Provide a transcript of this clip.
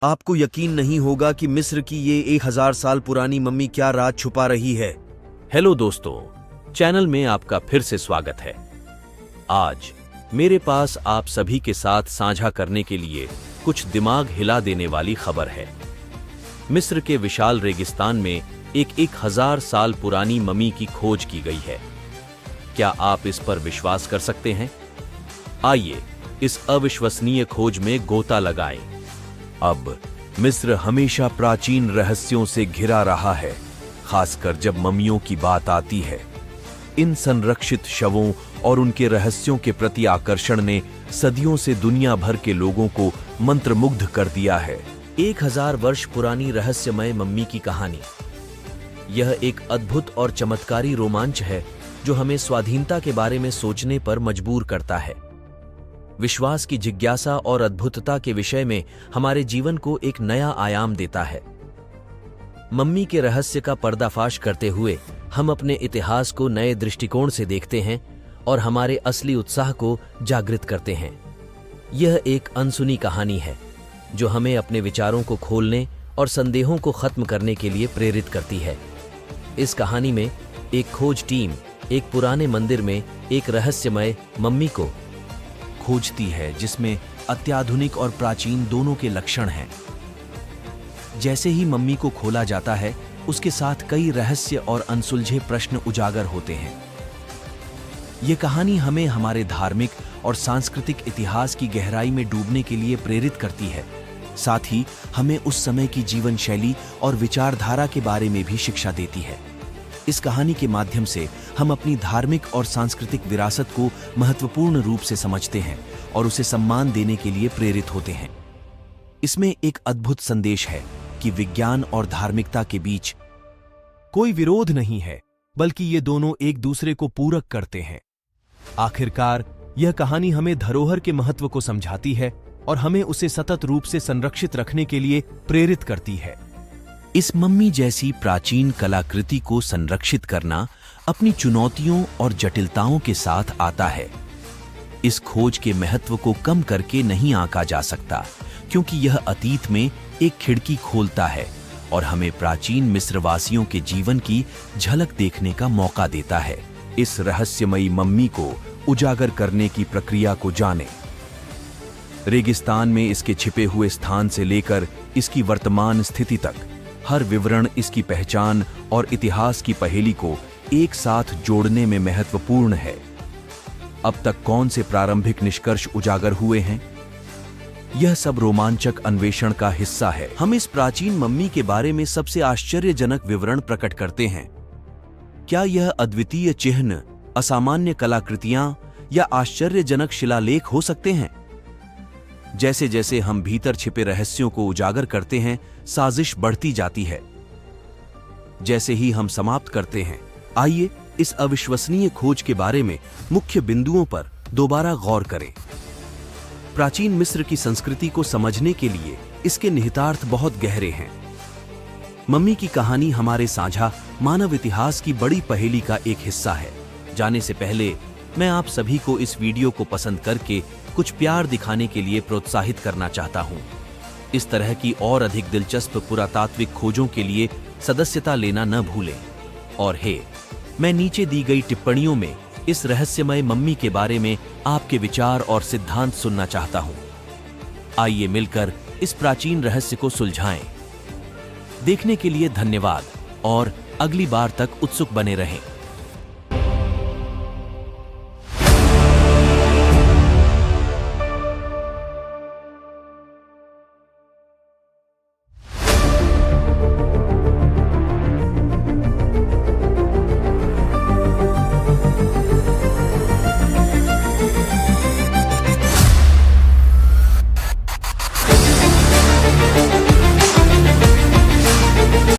आपको यकीन नहीं होगा कि मिस्र की ये 1000 साल पुरानी मम्मी क्या राज छुपा रही है। हेलो दोस्तों, चैनल में आपका फिर से स्वागत है। आज मेरे पास आप सभी के साथ साझा करने के लिए कुछ दिमाग हिला देने वाली खबर है। मिस्र के विशाल रेगिस्तान में एक 1000 साल पुरानी मम्मी की खोज की गई है। क्या आप इस पर विश्वास कर सकते हैं? आइए इस अविश्वसनीय खोज में गोता लगाएं। अब मिस्र हमेशा प्राचीन रहस्यों से घिरा रहा है, खासकर जब मम्मियों की बात आती है। इन संरक्षित शवों और उनके रहस्यों के प्रति आकर्षण ने सदियों से दुनिया भर के लोगों को मंत्रमुग्ध कर दिया है। 1000 वर्ष पुरानी रहस्यमय मम्मी की कहानी। यह एक अद्भुत और चमत्कारी रोमांच है जो हमें स्वाधीनता के बारे में सोचने पर मजबूर करता है। विश्वास की जिज्ञासा और अद्भुतता के विषय में हमारे जीवन को एक नया आयाम देता है। मम्मी के रहस्य का पर्दाफाश करते हुए हम अपने इतिहास को नए दृष्टिकोण से देखते हैं और हमारे असली उत्साह को जागृत करते हैं। यह एक अनसुनी कहानी है जो हमें अपने विचारों को खोलने और संदेहों को खत्म करने के लिए प्रेरित करती है। इस कहानी में एक खोज टीम एक पुराने मंदिर में एक रहस्यमय मम्मी को खोजती है जिसमें अत्याधुनिक और प्राचीन दोनों के लक्षण हैं। जैसे ही मम्मी को खोला जाता है, उसके साथ कई रहस्य और अनसुलझे प्रश्न उजागर होते हैं। यह कहानी हमें हमारे धार्मिक और सांस्कृतिक इतिहास की गहराई में डूबने के लिए प्रेरित करती है। साथ ही हमें उस समय की जीवन शैली और विचारधारा के बारे में भी शिक्षा देती है। इस कहानी के माध्यम से हम अपनी धार्मिक और सांस्कृतिक विरासत को महत्वपूर्ण रूप से समझते हैं और उसे सम्मान देने के लिए प्रेरित होते हैं। इसमें एक अद्भुत संदेश है कि विज्ञान और धार्मिकता के बीच कोई विरोध नहीं है, बल्कि ये दोनों एक दूसरे को पूरक करते हैं। आखिरकार यह कहानी हमें धरोहर के महत्व को समझाती है और हमें उसे सतत रूप से संरक्षित रखने के लिए प्रेरित करती है। इस मम्मी जैसी प्राचीन कलाकृति को संरक्षित करना अपनी चुनौतियों और जटिलताओं के साथ आता है। इस खोज के महत्व को कम करके नहीं आंका जा सकता, क्योंकि यह अतीत में एक खिड़की खोलता है और हमें प्राचीन मिस्रवासियों के जीवन की झलक देखने का मौका देता है। इस रहस्यमयी मम्मी को उजागर करने की प्रक्रिया को जानें। रेगिस्तान में इसके छिपे हुए स्थान से लेकर इसकी वर्तमान स्थिति तक हर विवरण इसकी पहचान और इतिहास की पहेली को एक साथ जोड़ने में महत्वपूर्ण है। अब तक कौन से प्रारंभिक निष्कर्ष उजागर हुए हैं? यह सब रोमांचक अन्वेषण का हिस्सा है। हम इस प्राचीन मम्मी के बारे में सबसे आश्चर्यजनक विवरण प्रकट करते हैं। क्या यह अद्वितीय चिन्ह, असामान्य कलाकृतियां या आश्चर्यजनक शिलालेख हो सकते हैं? जैसे जैसे हम भीतर छिपे रहस्यों को उजागर करते हैं, साजिश बढ़ती जाती है। जैसे ही हम समाप्त करते हैं, आइए इस अविश्वसनीय खोज के बारे में मुख्य बिंदुओं पर दोबारा गौर करें। प्राचीन मिस्र की संस्कृति को समझने के लिए इसके निहितार्थ बहुत गहरे हैं। मम्मी की कहानी हमारे साझा मानव इतिहास की बड़ी पहेली का एक हिस्सा है। जाने से पहले मैं आप सभी को इस वीडियो को पसंद करके कुछ प्यार दिखाने के लिए प्रोत्साहित करना चाहता हूं। इस तरह की और अधिक दिलचस्प पुरातात्विक खोजों के लिए सदस्यता लेना न भूलें। और मैं नीचे दी गई टिप्पणियों में इस रहस्यमय मम्मी के बारे में आपके विचार और सिद्धांत सुनना चाहता हूं। आइए मिलकर इस प्राचीन रहस्य को सुलझाएं। देखने के लिए धन्यवाद और अगली बार तक उत्सुक बने रहें।